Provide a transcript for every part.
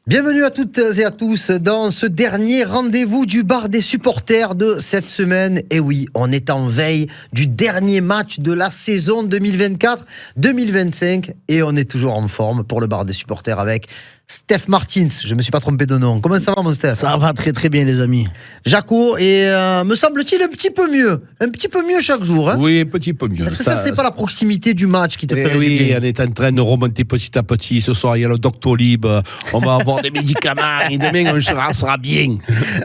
Bienvenue à toutes et à tous dans ce dernier rendez-vous du bar des supporters de cette semaine. Et oui, on est en veille du dernier match de la saison 2024-2025 et on est toujours en forme pour le bar des supporters avec Steph Martins. Je me suis pas trompé de nom. Comment ça va, mon Steph? Ça va très très bien, les amis. Jaco, et me semble-t-il un petit peu mieux chaque jour. Hein, oui, un petit peu mieux. Est-ce que ça c'est pas la proximité du match qui te fait oui, bien? on est en train de remonter petit à petit. Ce soir, il y a le Doctolib. On va avoir des médicaments et demain, on sera bien.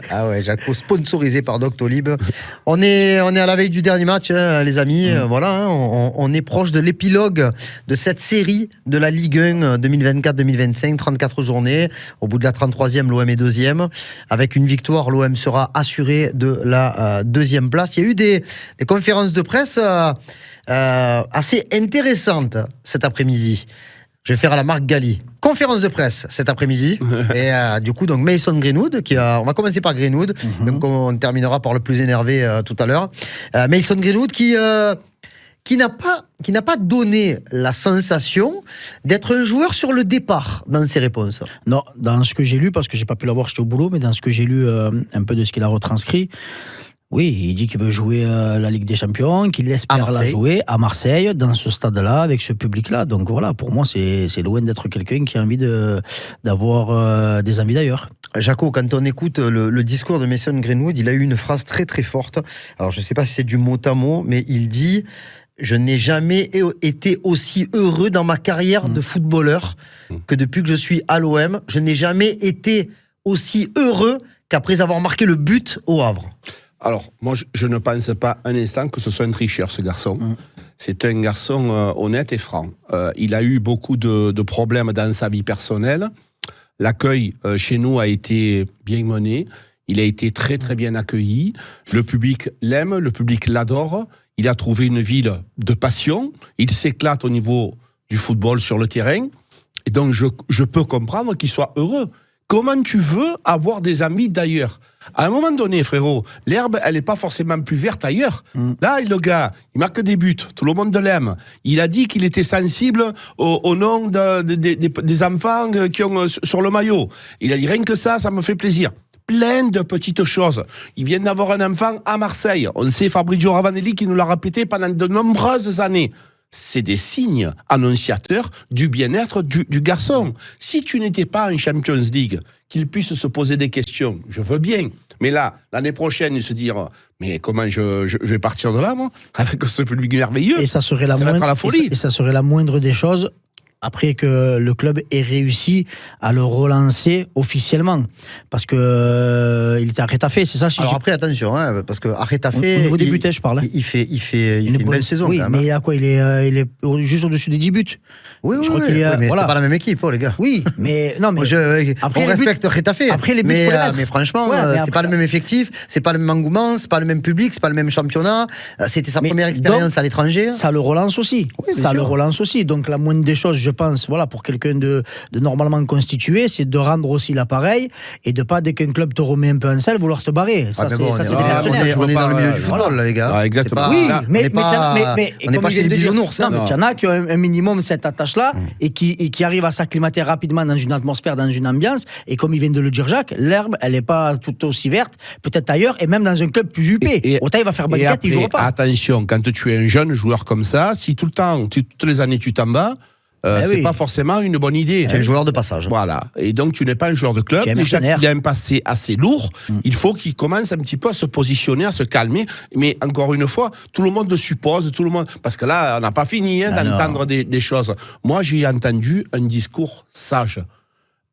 Ah ouais, Jaco, sponsorisé par Doctolib. On est à la veille du dernier match, hein, les amis. Voilà, hein, on est proche de l'épilogue de cette série de la Ligue 1 2024-2025, 34 journées. Au bout de la 33e, l'OM est deuxième. Avec une victoire, l'OM sera assuré de la deuxième place. Il y a eu des conférences de presse assez intéressantes cet après-midi. Je vais faire à la marque Gali. Conférence de presse cet après-midi. Et du coup, donc Mason Greenwood, on va commencer par Greenwood, donc on terminera par le plus énervé tout à l'heure. Mason Greenwood qui n'a pas donné la sensation d'être un joueur sur le départ dans ses réponses. Non, dans ce que j'ai lu, parce que j'ai pas pu l'avoir, j'étais au boulot, mais dans ce que j'ai lu, un peu de ce qu'il a retranscrit, oui, il dit qu'il veut jouer la Ligue des Champions, qu'il espère la jouer à Marseille, dans ce stade-là, avec ce public-là. Donc voilà, pour moi, c'est loin d'être quelqu'un qui a envie d'avoir des envies d'ailleurs. Jaco, quand on écoute le discours de Mason Greenwood, il a eu une phrase très très forte. Alors je ne sais pas si c'est du mot à mot, mais il dit... Je n'ai jamais été aussi heureux dans ma carrière de footballeur que depuis que je suis à l'OM. Je n'ai jamais été aussi heureux qu'après avoir marqué le but au Havre. Alors, moi, je ne pense pas un instant que ce soit un tricheur, ce garçon. C'est un garçon honnête et franc. Il a eu beaucoup de problèmes dans sa vie personnelle. L'accueil chez nous a été bien mené. Il a été très, très bien accueilli. Le public l'aime, le public l'adore. Il a trouvé une ville de passion. Il s'éclate au niveau du football sur le terrain. Et donc, je peux comprendre qu'il soit heureux. Comment tu veux avoir des amis d'ailleurs? À un moment donné, frérot, l'herbe, elle n'est pas forcément plus verte ailleurs. Là, le gars, il marque des buts. Tout le monde l'aime. Il a dit qu'il était sensible au nom des enfants qui ont sur le maillot. Il a dit rien que ça me fait plaisir. Plein de petites choses. Il vient d'avoir un enfant à Marseille. On sait Fabrizio Ravanelli qui nous l'a répété pendant de nombreuses années. C'est des signes annonciateurs du bien-être du garçon. Si tu n'étais pas en Champions League, qu'il puisse se poser des questions, je veux bien. Mais là, l'année prochaine, il se dire, mais comment je vais partir de là, moi, avec ce public merveilleux? Et ça serait la folie. Et ça serait la moindre des choses. Après que le club ait réussi à le relancer officiellement. Parce que il était à Retafe, c'est ça? Alors après, attention, hein, parce que à Retafe... Au niveau des buts, je parle. Il fait une belle saison, oui, quand même. Mais il a quoi? Il est juste au-dessus des 10 buts. Oui, je crois qu'il mais voilà. C'est pas la même équipe, les gars. Oui, mais... non, mais on respecte Retafe. Après, les buts, mais franchement, c'est pas le même effectif, c'est pas le même engouement, c'est pas le même public, c'est pas le même championnat. C'était sa première expérience à l'étranger. Ça le relance aussi. Le relance aussi. Donc la moindre des choses, je pense, voilà, pour quelqu'un de normalement constitué, c'est de rendre aussi l'appareil et de pas, dès qu'un club te remet un peu en selle, vouloir te barrer. Ça, c'est des mercenaires. On est dans le milieu du football, là, les gars. Ah, exactement. Oui, mais on n'est pas chez les bisounours. Non, mais il y en a qui ont un minimum cette attache-là et qui arrivent à s'acclimater rapidement dans une atmosphère, dans une ambiance. Et comme il vient de le dire Jacques, l'herbe, elle n'est pas tout aussi verte, peut-être ailleurs, et même dans un club plus huppé. Autant il va faire banquette, il ne jouera pas. Attention, quand tu es un jeune joueur comme ça, si tout le temps, toutes les années tu t'en bats, c'est pas forcément une bonne idée. Tu es un joueur de passage. Voilà. Et donc, tu n'es pas un joueur de club. Déjà qu'il a un passé assez lourd, il faut qu'il commence un petit peu à se positionner, à se calmer. Mais encore une fois, tout le monde suppose, parce que là, on n'a pas fini d'entendre des choses. Moi, j'ai entendu un discours sage.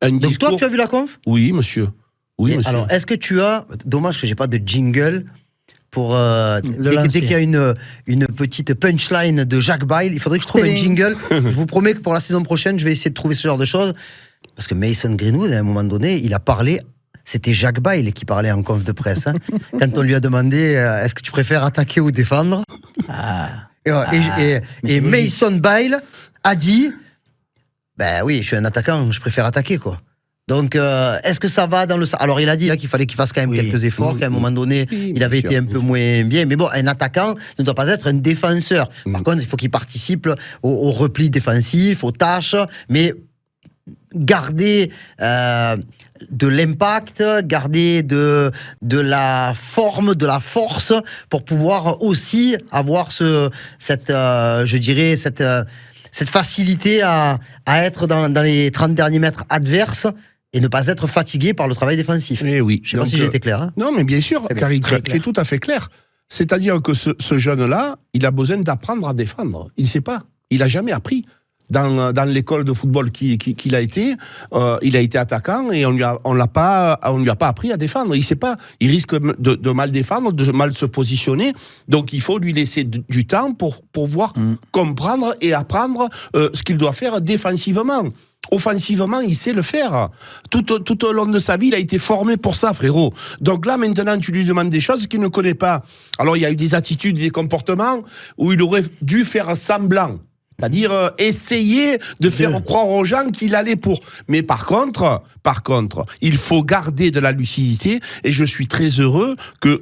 Donc toi, tu as vu la conf? Oui, monsieur. Oui, monsieur. Alors, est-ce que tu as... Dommage que j'ai pas de jingle... pour dès qu'il y a une petite punchline de Jacques Bail, il faudrait que je trouve un jingle. Je vous promets que pour la saison prochaine, je vais essayer de trouver ce genre de choses. Parce que Mason Greenwood, à un moment donné, il a parlé... C'était Jacques Bail qui parlait en conf de presse. Hein, quand on lui a demandé est-ce que tu préfères attaquer ou défendre, et Mason Bail a dit ben oui, je suis un attaquant, je préfère attaquer, quoi. Donc, est-ce que ça va dans le... Alors, il a dit qu'il fallait qu'il fasse quand même quelques efforts, qu'à un moment donné, il avait été un peu moins bien. Mais bon, un attaquant ne doit pas être un défenseur. Par contre, il faut qu'il participe au repli défensif, aux tâches. Mais garder de l'impact, garder de la forme, de la force, pour pouvoir aussi avoir cette facilité à être dans les 30 derniers mètres adverses et ne pas être fatigué par le travail défensif. Mais oui. Je ne sais pas si j'ai été clair. Hein. Non, mais bien sûr, Karim, c'est tout à fait clair. C'est-à-dire que ce jeune-là, il a besoin d'apprendre à défendre. Il ne sait pas. Il n'a jamais appris. Dans l'école de football qu'il a été, il a été attaquant et on lui a pas appris à défendre. Il sait pas, il risque de mal défendre, de mal se positionner. Donc il faut lui laisser du temps pour pouvoir comprendre et apprendre ce qu'il doit faire défensivement. Offensivement, il sait le faire. Tout au long de sa vie, il a été formé pour ça, frérot. Donc là, maintenant, tu lui demandes des choses qu'il ne connaît pas. Alors, il y a eu des attitudes, des comportements où il aurait dû faire semblant. C'est-à-dire essayer de faire croire aux gens qu'il allait pour. Mais par contre, il faut garder de la lucidité et je suis très heureux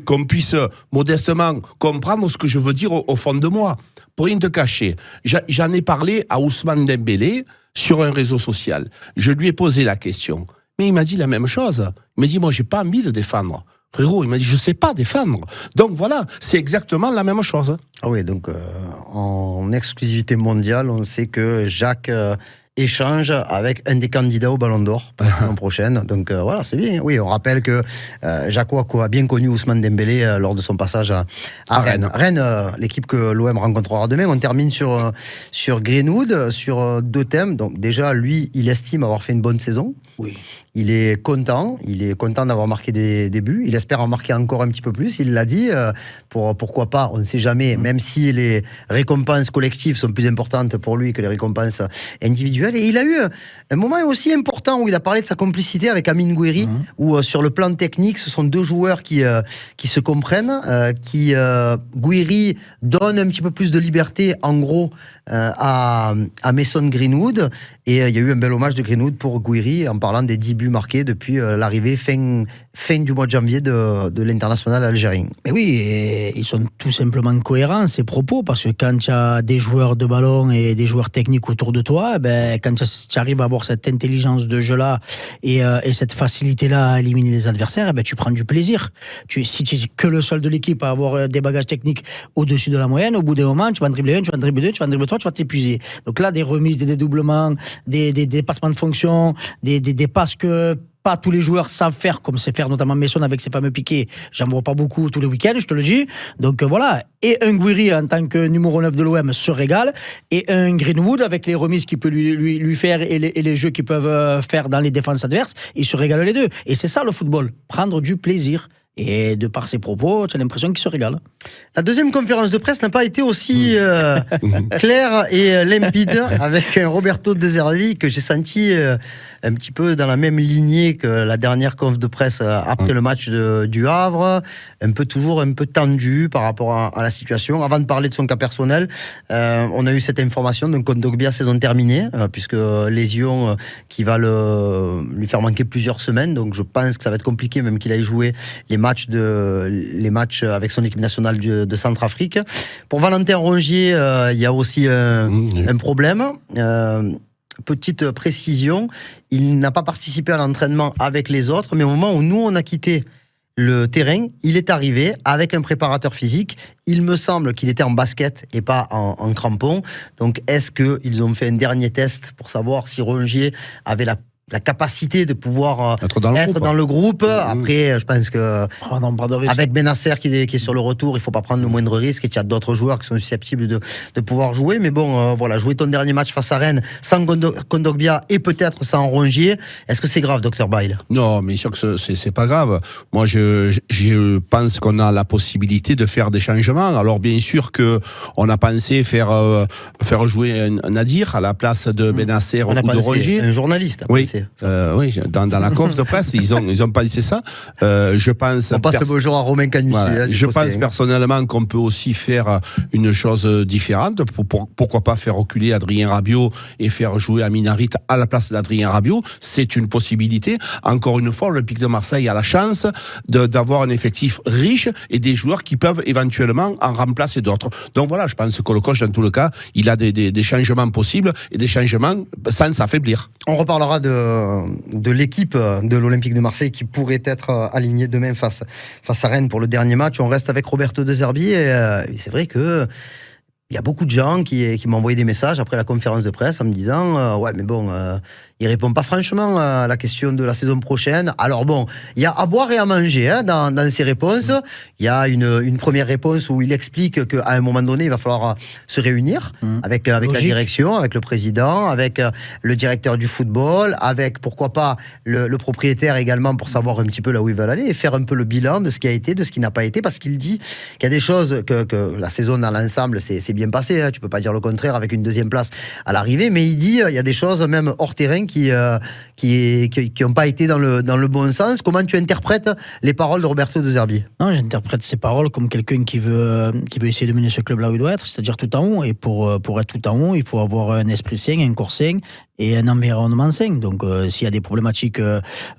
qu'on puisse modestement comprendre ce que je veux dire au fond de moi. Pour rien te cacher, j'en ai parlé à Ousmane Dembélé sur un réseau social. Je lui ai posé la question. Mais il m'a dit la même chose. Il m'a dit, moi, j'ai pas envie de défendre. Frérot, il m'a dit, je sais pas défendre. Donc voilà, c'est exactement la même chose. Ah oui, donc en exclusivité mondiale, on sait que Jacques échange avec un des candidats au Ballon d'Or pour la saison prochaine. Donc voilà, c'est bien. Oui, on rappelle que Jacques Ouako a bien connu Ousmane Dembélé lors de son passage à Rennes. Rennes, l'équipe que l'OM rencontrera demain. On termine sur Greenwood, sur 2 thèmes. Donc déjà, lui, il estime avoir fait une bonne saison. Oui. Il est content d'avoir marqué des buts. Il espère en marquer encore un petit peu plus. Il l'a dit. Pourquoi pas, on ne sait jamais. Même si les récompenses collectives sont plus importantes pour lui que les récompenses individuelles. Et il a eu un moment aussi important où il a parlé de sa complicité avec Amine Gouiri, où sur le plan technique, ce sont 2 joueurs qui se comprennent, Gouiri donne un petit peu plus de liberté, en gros, à Mason Greenwood. Et il y a eu un bel hommage de Greenwood pour Gouiri en parlant des 10 buts marqués depuis l'arrivée fin du mois de janvier de l'international algérien. Mais oui, et ils sont tout simplement cohérents, ces propos, parce que quand tu as des joueurs de ballon et des joueurs techniques autour de toi, quand tu arrives à avoir cette intelligence de jeu-là et cette facilité-là à éliminer les adversaires, tu prends du plaisir. Si tu es que le seul de l'équipe à avoir des bagages techniques au-dessus de la moyenne, au bout d'un moment, tu vas en dribbler 1, tu vas en dribbler 2, tu vas en dribbler 3, tu vas t'épuiser. Donc là, des remises, des dédoublements, des passements de fonction, des passes que pas tous les joueurs savent faire, comme c'est faire notamment Mason avec ses fameux piquets. J'en vois pas beaucoup tous les week-ends, je te le dis. Donc voilà. Et un Gouiri en tant que numéro 9 de l'OM se régale. Et un Greenwood avec les remises qu'il peut lui faire et les jeux qu'ils peuvent faire dans les défenses adverses, ils se régalent les deux. Et c'est ça le football, prendre du plaisir. Et de par ses propos, tu as l'impression qu'il se régale. La deuxième conférence de presse n'a pas été aussi claire et limpide avec Roberto De Zerbi que j'ai senti un petit peu dans la même lignée que la dernière conf de presse après le match du Havre, toujours un peu tendu par rapport à la situation. Avant de parler de son cas personnel, on a eu cette information d'un Kondogbia saison terminée, puisque lésion qui va lui faire manquer plusieurs semaines. Donc je pense que ça va être compliqué, même qu'il aille jouer les matchs avec son équipe nationale de Centrafrique. Pour Valentin Rongier, il y a aussi un problème. Petite précision, il n'a pas participé à l'entraînement avec les autres, mais au moment où nous on a quitté le terrain, il est arrivé avec un préparateur physique. Il me semble qu'il était en basket et pas en crampon. Donc est-ce qu'ils ont fait un dernier test pour savoir si Rongier avait la capacité de pouvoir être dans le groupe. Après, je pense que avec Benasser qui est sur le retour, il ne faut pas prendre le moindre risque et qu'il y a d'autres joueurs qui sont susceptibles de pouvoir jouer. Mais bon, voilà, jouer ton dernier match face à Rennes sans Kondogbia et peut-être sans Rongier, est-ce que c'est grave, Dr Bail? Non, mais sûr que c'est pas grave. Moi, je pense qu'on a la possibilité de faire des changements. Alors, bien sûr qu'on a pensé faire jouer Nadir à la place de Benasser ou de Rongier. Un journaliste. Oui. Oui, dans la conf de presse, ils ont pas dit ça. Je pense. On passe le bonjour à Romain Canuti. Voilà. Je pense personnellement qu'on peut aussi faire une chose différente. Pourquoi pas faire reculer Adrien Rabiot et faire jouer Amin Harit à la place d'Adrien Rabiot? C'est une possibilité. Encore une fois, l'Olympique de Marseille a la chance d'avoir un effectif riche et des joueurs qui peuvent éventuellement en remplacer d'autres. Donc voilà, je pense que le coach, dans tout le cas, il a des changements possibles et des changements sans s'affaiblir. On reparlera de de l'équipe de l'Olympique de Marseille qui pourrait être alignée demain face à Rennes pour le dernier match. On reste avec Roberto De Zerbi et c'est vrai que il y a beaucoup de gens qui m'ont envoyé des messages après la conférence de presse en me disant ouais mais bon il répond pas franchement à la question de la saison prochaine. Alors bon, il y a à boire et à manger dans ses réponses. Il y a une première réponse où il explique qu'à un moment donné il va falloir se réunir avec la direction, avec le président, avec le directeur du football, avec pourquoi pas le propriétaire également pour savoir un petit peu là où ils veulent aller et faire un peu le bilan de ce qui a été, de ce qui n'a pas été, parce qu'il dit qu'il y a des choses que la saison dans l'ensemble c'est bien passé, tu peux pas dire le contraire avec une deuxième place à l'arrivée, mais il dit il y a des choses même hors terrain qui n'ont pas été dans le bon sens. Comment tu interprètes les paroles de Roberto De Zerbi? Non, j'interprète ces paroles comme quelqu'un qui veut essayer de mener ce club là où il doit être, c'est-à-dire tout en haut. Et pour être tout en haut, il faut avoir un esprit sain, un corps sain et un environnement sain. Donc s'il y a des problématiques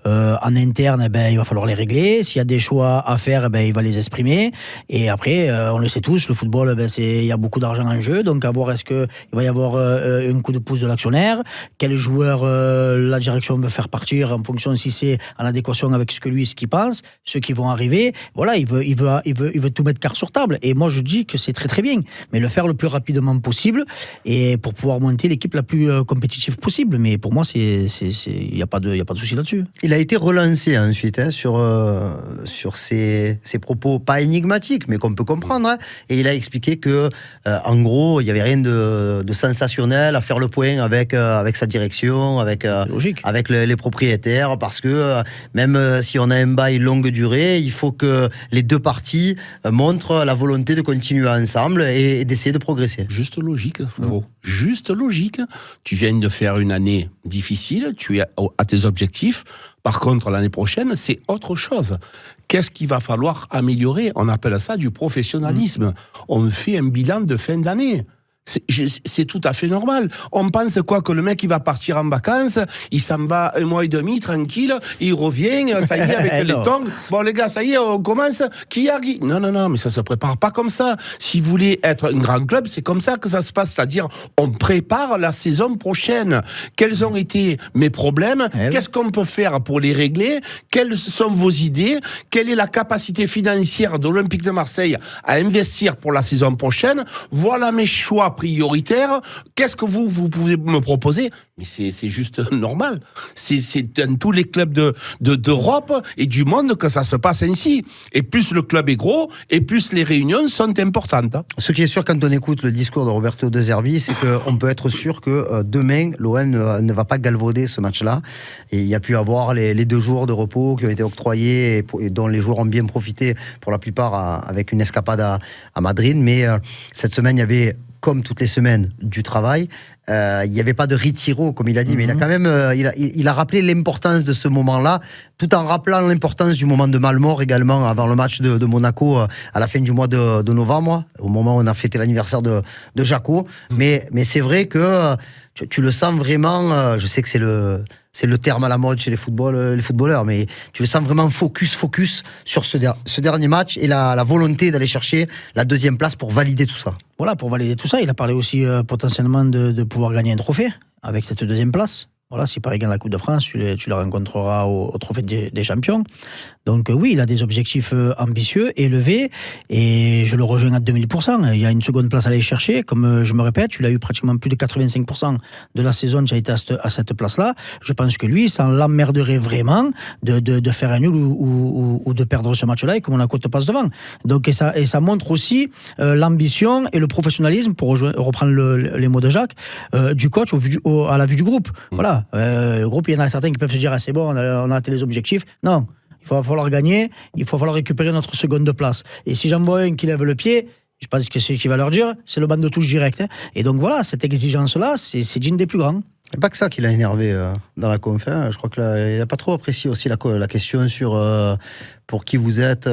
en interne, il va falloir les régler. S'il y a des choix à faire, il va les exprimer. Et après, on le sait tous, le football, il y a beaucoup d'argent en jeu. Donc à voir est-ce qu'il va y avoir un coup de pouce de l'actionnaire, quel joueur la direction veut faire partir en fonction si c'est en adéquation avec ce qu'il pense, ceux qui vont arriver. Voilà, il veut tout mettre carte sur table. Et moi je dis que c'est très très bien, mais le faire le plus rapidement possible et pour pouvoir monter l'équipe la plus compétitive possible. Mais pour moi, il n'y a pas de souci là-dessus. Il a été relancé ensuite sur ses propos pas énigmatiques, mais qu'on peut comprendre. Et il a expliqué que, en gros, il n'y avait rien de sensationnel à faire le point avec sa direction, avec les propriétaires, parce que même si on a un bail longue durée, il faut que les deux parties montrent la volonté de continuer ensemble et d'essayer de progresser. Juste logique, frérot. Juste logique. Tu viens de faire une année difficile, tu es à tes objectifs. Par contre, l'année prochaine, c'est autre chose. Qu'est-ce qu'il va falloir améliorer? On appelle ça du professionnalisme. On fait un bilan de fin d'année. C'est tout à fait normal. On pense quoi, que le mec il va partir en vacances, il s'en va 1 mois et demi tranquille, il revient, ça y est, avec les tongs. Bon les gars, ça y est, on commence. Qui a dit? Non, mais ça se prépare pas comme ça. Si vous voulez être un grand club, c'est comme ça que ça se passe, c'est-à-dire on prépare la saison prochaine. Quels ont été mes problèmes? Qu'est-ce qu'on peut faire pour les régler? Quelles sont vos idées? Quelle est la capacité financière de l'Olympique de Marseille à investir pour la saison prochaine? Voilà mes choix prioritaire. Qu'est-ce que vous pouvez me proposer? Mais c'est juste normal. C'est dans tous les clubs d'Europe et du monde que ça se passe ainsi. Et plus le club est gros, et plus les réunions sont importantes. Ce qui est sûr quand on écoute le discours de Roberto De Zerbi, c'est qu'on peut être sûr que demain, l'OM ne va pas galvauder ce match-là. Et il y a pu avoir les 2 jours de repos qui ont été octroyés et dont les joueurs ont bien profité pour la plupart avec une escapade à Madrid. Mais cette semaine, il y avait, comme toutes les semaines, du travail. Il n'y avait pas de retiro, comme il a dit, mais il a quand même il a rappelé l'importance de ce moment-là, tout en rappelant l'importance du moment de Malmort également, avant le match de Monaco, à la fin du mois de novembre, au moment où on a fêté l'anniversaire de Jaco. Mais c'est vrai que tu le sens vraiment, je sais que c'est le terme à la mode chez les footballeurs, mais tu le sens vraiment focus sur ce dernier match et la volonté d'aller chercher la 2e place pour valider tout ça. Voilà, pour valider tout ça, il a parlé aussi potentiellement de pouvoir gagner un trophée avec cette 2e place. Voilà, si Paris gagne la Coupe de France, tu le rencontreras au Trophée des Champions. Donc oui, il a des objectifs ambitieux, élevés, et je le rejoins à 2000%. Il y a une seconde place à aller chercher, comme je me répète, tu l'as eu pratiquement plus de 85% de la saison, tu as été à cette place-là. Je pense que lui, ça l'emmerderait vraiment de faire un nul ou de perdre ce match-là et que Monaco te passe devant. Donc, et ça montre aussi l'ambition et le professionnalisme, pour reprendre les mots de Jacques, du coach à la vue du groupe. Voilà. Le groupe, il y en a certains qui peuvent se dire c'est bon, on a atteint les objectifs. Non, il va falloir gagner, il va falloir récupérer notre seconde place. Et si j'en vois un qui lève le pied, je pense que c'est ce qui va leur dire, c'est le banc de touche direct. Et donc voilà, cette exigence-là, c'est digne des plus grands. C'est pas que ça qui l'a énervé dans la conf. Je crois qu'il n'a pas trop apprécié aussi la question sur pour qui vous êtes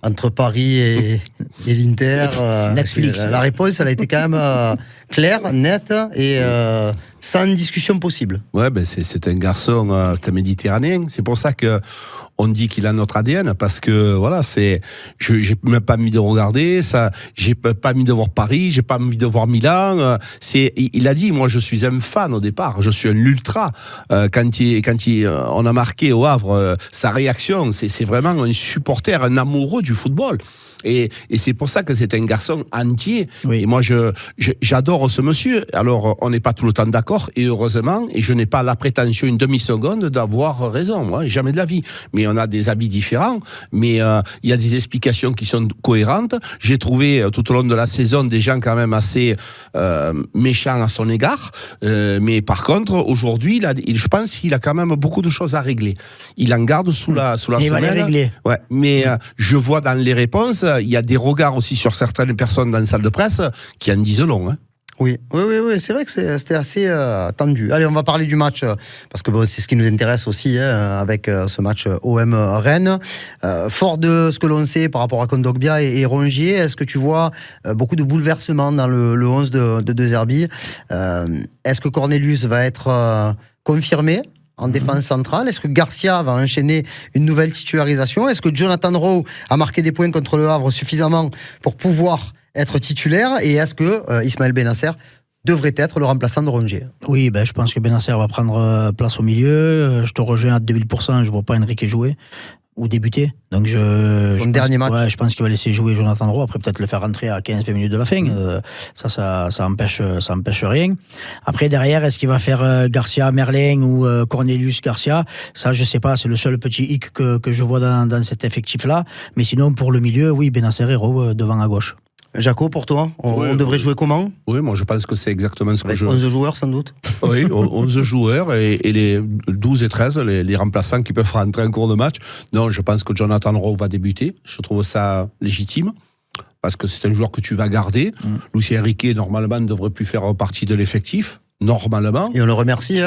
entre Paris et l'Inter. Netflix. La réponse, elle a été quand même claire, nette et sans discussion possible. Ouais, c'est un garçon, c'est un Méditerranéen. C'est pour ça que on dit qu'il a notre ADN, parce que voilà, j'ai même pas envie de regarder ça, j'ai pas envie de voir Paris, j'ai pas envie de voir Milan. Il a dit, moi je suis un fan au départ, je suis un ultra. Quand on a marqué au Havre, sa réaction, c'est vraiment un supporter, un amoureux du football. Et c'est pour ça que c'est un garçon entier. Oui. Et moi, j'adore ce monsieur. Alors, on n'est pas tout le temps d'accord, et heureusement, et je n'ai pas la prétention une demi-seconde d'avoir raison, moi, jamais de la vie. Mais on a des avis différents, mais il y a des explications qui sont cohérentes. J'ai trouvé, tout au long de la saison, des gens quand même assez méchants à son égard. Mais par contre, aujourd'hui, je pense qu'il a quand même beaucoup de choses à régler. Il en garde sous la semelle. Il va les régler. Ouais, mais je vois dans les réponses, il y a des regards aussi sur certaines personnes dans la salle de presse qui en disent long. Hein. Oui, c'est vrai que c'était assez tendu. Allez, on va parler du match, parce que c'est ce qui nous intéresse aussi, avec ce match OM Rennes. Fort de ce que l'on sait par rapport à Kondogbia et Rongier, est-ce que tu vois beaucoup de bouleversements dans le 11 de De Zerbi? Est-ce que Cornelius va être confirmé en défense centrale? Est-ce que Garcia va enchaîner une nouvelle titularisation? Est-ce que Jonathan Rowe a marqué des points contre le Havre suffisamment pour pouvoir être titulaire? Et est-ce que Ismaël Benasser devrait être le remplaçant de Rongier? Oui, je pense que Benasser va prendre place au milieu. Je te rejoins à 2000%, je ne vois pas Enrique jouer ou débuter. Donc dernier match. Ouais, je pense qu'il va laisser jouer Jonathan Rowe, après peut-être le faire rentrer à 15-20 minutes de la fin. Ça empêche rien. Après, derrière, est-ce qu'il va faire Garcia Merlin ou Cornelius Garcia? Ça, je sais pas, c'est le seul petit hic que je vois dans cet effectif-là. Mais sinon, pour le milieu, oui, Benasser et Rowe devant à gauche. Jaco, pour toi, on devrait jouer comment? Oui, moi je pense que c'est exactement ce que je... 11 joueurs sans doute. Oui, 11 joueurs et les 12 et 13, les remplaçants qui peuvent rentrer en cours de match. Non, je pense que Jonathan Rowe va débuter. Je trouve ça légitime, parce que c'est un joueur que tu vas garder. Lucien Riquet, normalement, ne devrait plus faire partie de l'effectif. Normalement. Et on le remercie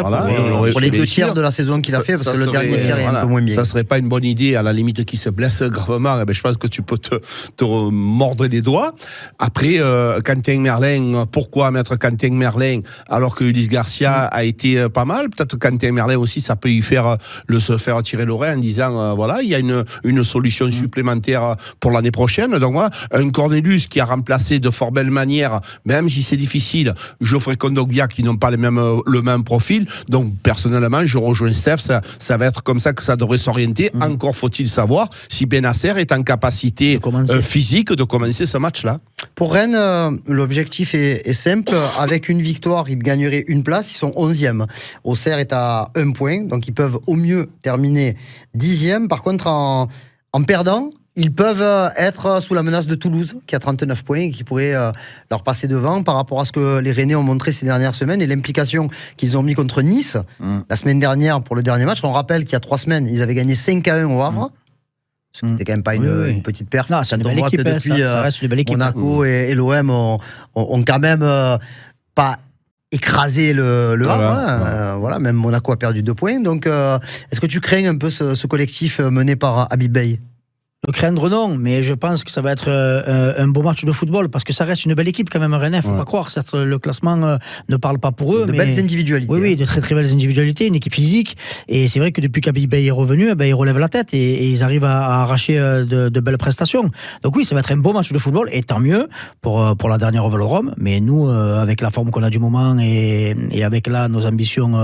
pour les 2 tiers de la saison qu'il a fait, parce que le dernier tiers est un peu moins bien. Ça serait pas une bonne idée, à la limite, qu'il se blesse gravement. Je pense que tu peux te mordre les doigts. Après, Quentin Merlin, pourquoi mettre Quentin Merlin alors que Ulysse Garcia a été pas mal? Peut-être Quentin Merlin aussi, ça peut y se faire tirer l'oreille en disant il y a une solution supplémentaire pour l'année prochaine. Donc voilà, un Cornelius qui a remplacé de fort belle manière, même si c'est difficile, Geoffrey Kondogbia, qui n'ont pas le même profil. Donc personnellement, je rejoins Steph, ça va être comme ça que ça devrait s'orienter. Encore faut-il savoir si Benasser est en capacité physique de commencer ce match-là. Pour Rennes, l'objectif est simple. Avec une victoire, ils gagneraient une place. Ils sont 11e. Auxerre est à 1 point, donc ils peuvent au mieux terminer 10e. Par contre, en perdant, ils peuvent être sous la menace de Toulouse, qui a 39 points et qui pourrait leur passer devant par rapport à ce que les Rennais ont montré ces dernières semaines et l'implication qu'ils ont mis contre Nice la semaine dernière pour le dernier match. On rappelle qu'il y a 3 semaines, ils avaient gagné 5-1 au Havre. Ce qui n'était quand même pas une petite perf. Non, c'est une belle équipe. Ça reste une belle équipe. Monaco et l'OM ont quand même pas écrasé le Havre. Voilà, même Monaco a perdu 2 points. Donc, est-ce que tu crains un peu ce collectif mené par Habib Beye? Le craindre, non, mais je pense que ça va être un beau match de football, parce que ça reste une belle équipe quand même, Rennes, faut pas croire. Certes, le classement ne parle pas pour eux. De belles individualités. Oui, de très très belles individualités, une équipe physique. Et c'est vrai que depuis qu'Habib Beye est revenu, ils relèvent la tête et ils arrivent à arracher de belles prestations. Donc oui, ça va être un beau match de football, et tant mieux pour la dernière Vélodrome. Mais nous, avec la forme qu'on a du moment et avec là nos ambitions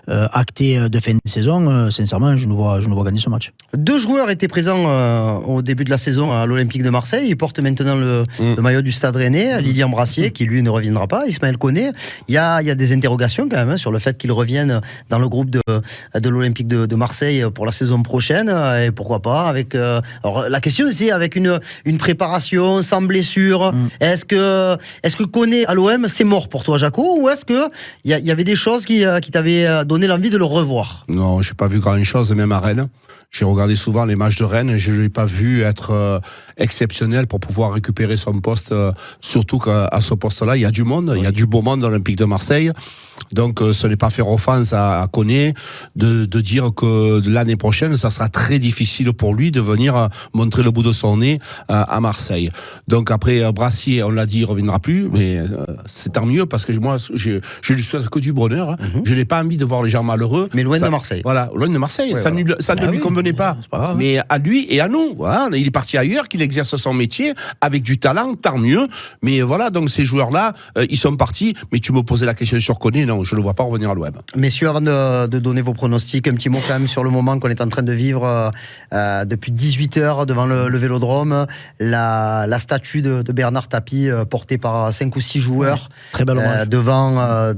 actées de fin de saison, sincèrement, je nous vois gagner ce match. 2 joueurs étaient présents au début de la saison à l'Olympique de Marseille. Ils portent maintenant le maillot du Stade Rennais. Lilian Brassier, qui lui ne reviendra pas. Ismaël Koné. Il y a des interrogations quand même sur le fait qu'il revienne dans le groupe de l'Olympique de Marseille pour la saison prochaine. Et pourquoi pas avec. Alors, la question c'est avec une préparation sans blessure. Est-ce que Koné à l'OM c'est mort pour toi, Jaco, ou est-ce que il y avait des choses qui t'avaient donné l'envie de le revoir? Non, j'ai pas vu grand chose, même à Rennes. J'ai regardé souvent les matchs de Rennes et je ne l'ai pas vu vu être exceptionnel pour pouvoir récupérer son poste, surtout qu'à ce poste-là, il y a du monde, il y a du beau monde dans l'Olympique de Marseille. Donc, ce n'est pas faire offense à Koné de dire que l'année prochaine, ça sera très difficile pour lui de venir montrer le bout de son nez à Marseille. Donc, après, Brassier, on l'a dit, il reviendra plus, mais c'est tant mieux parce que moi, je lui souhaite que du bonheur. Hein. Je n'ai pas envie de voir les gens malheureux. Mais loin de Marseille. Voilà, loin de Marseille. Ça ne lui convenait pas. Grave, mais à lui et à nous. Voilà, il est parti ailleurs, qu'il exerce son métier avec du talent, tant mieux. Mais voilà, donc ces joueurs-là, ils sont partis. Mais tu me posais la question sur Koné, non, je ne le vois pas revenir à l'OM. Messieurs, avant de donner vos pronostics, un petit mot quand même sur le moment qu'on est en train de vivre depuis 18 heures devant le Vélodrome. La statue de Bernard Tapie portée par 5 ou 6 joueurs très bel hommage. devant,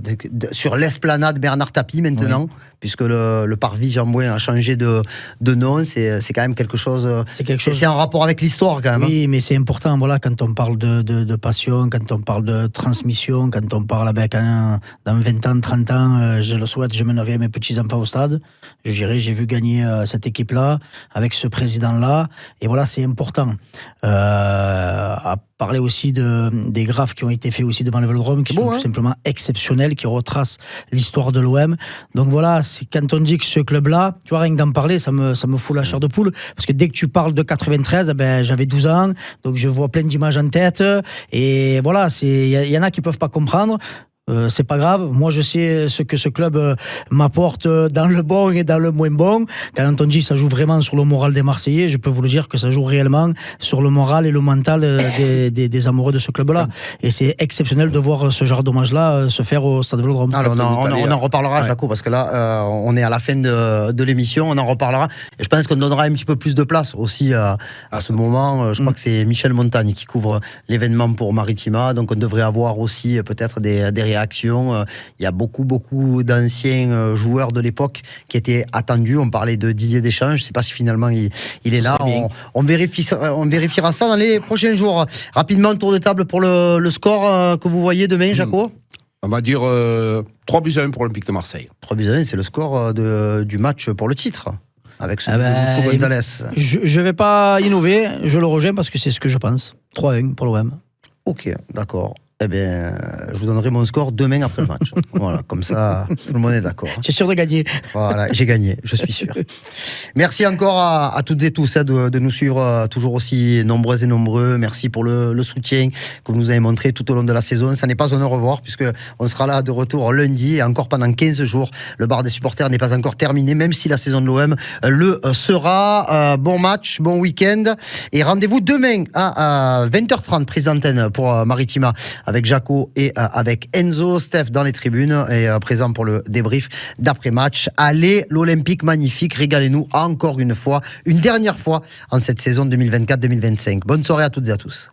sur l'esplanade Bernard Tapie maintenant. Puisque le parvis Jean Bouin a changé de nom, c'est quand même quelque chose. C'est en rapport avec l'histoire quand même. Oui, mais c'est important, voilà, quand on parle de passion, quand on parle de transmission, quand on parle dans 20 ans, 30 ans, je le souhaite, je mènerai mes petits-enfants au stade. Je dirais, j'ai vu gagner cette équipe-là, avec ce président-là, et voilà, c'est important. À parler aussi des graphes qui ont été faits aussi devant le Vélodrome, qui sont tout simplement exceptionnels, qui retracent l'histoire de l'OM. Donc voilà, quand on dit que ce club-là, tu vois, rien que d'en parler, ça me fout la chair de poule, parce que dès que tu parles de 93, j'avais 12 ans, donc je vois plein d'images en tête, et voilà, il y en a qui peuvent pas comprendre. C'est pas grave, moi je sais ce que ce club m'apporte dans le bon et dans le moins bon. Quand on dit ça joue vraiment sur le moral des Marseillais, je peux vous le dire que ça joue réellement sur le moral et le mental des amoureux de ce club-là. Et c'est exceptionnel de voir ce genre d'hommage-là se faire au Stade Vélodrome. Alors on en reparlera, Jaco, parce que là on est à la fin de l'émission, on en reparlera. Et je pense qu'on donnera un petit peu plus de place aussi à ce moment. Je crois que c'est Michel Montagne qui couvre l'événement pour Maritima, donc on devrait avoir aussi peut-être des réactions. Il y a beaucoup d'anciens joueurs de l'époque qui étaient attendus. On parlait de Didier Deschamps. Je ne sais pas si finalement il est là. On vérifiera ça dans les prochains jours. Rapidement, tour de table pour le score que vous voyez demain, Jaco. On va dire 3-1 pour l'Olympique de Marseille. 3-1, c'est le score du match pour le titre. Avec ce de Lucho González. Je ne vais pas innover. Je le rejoins parce que c'est ce que je pense. 3-1 pour l'OM. Ok, d'accord. Eh bien, je vous donnerai mon score demain après le match. Voilà, comme ça, tout le monde est d'accord. Tu es sûr de gagner? Voilà, j'ai gagné, je suis sûr. Merci encore à toutes et tous de nous suivre toujours aussi nombreuses et nombreux. Merci pour le soutien que vous nous avez montré tout au long de la saison. Ça n'est pas un au revoir, puisqu'on sera là de retour lundi et encore pendant 15 jours. Le bar des supporters n'est pas encore terminé, même si la saison de l'OM le sera. Bon match, bon week-end. Et rendez-vous demain à 20h30, prise d'antenne pour Maritima, avec Jaco et avec Enzo, Steph dans les tribunes et présent pour le débrief d'après-match. Allez, l'Olympique magnifique, régalez-nous encore une fois, une dernière fois en cette saison 2024-2025. Bonne soirée à toutes et à tous.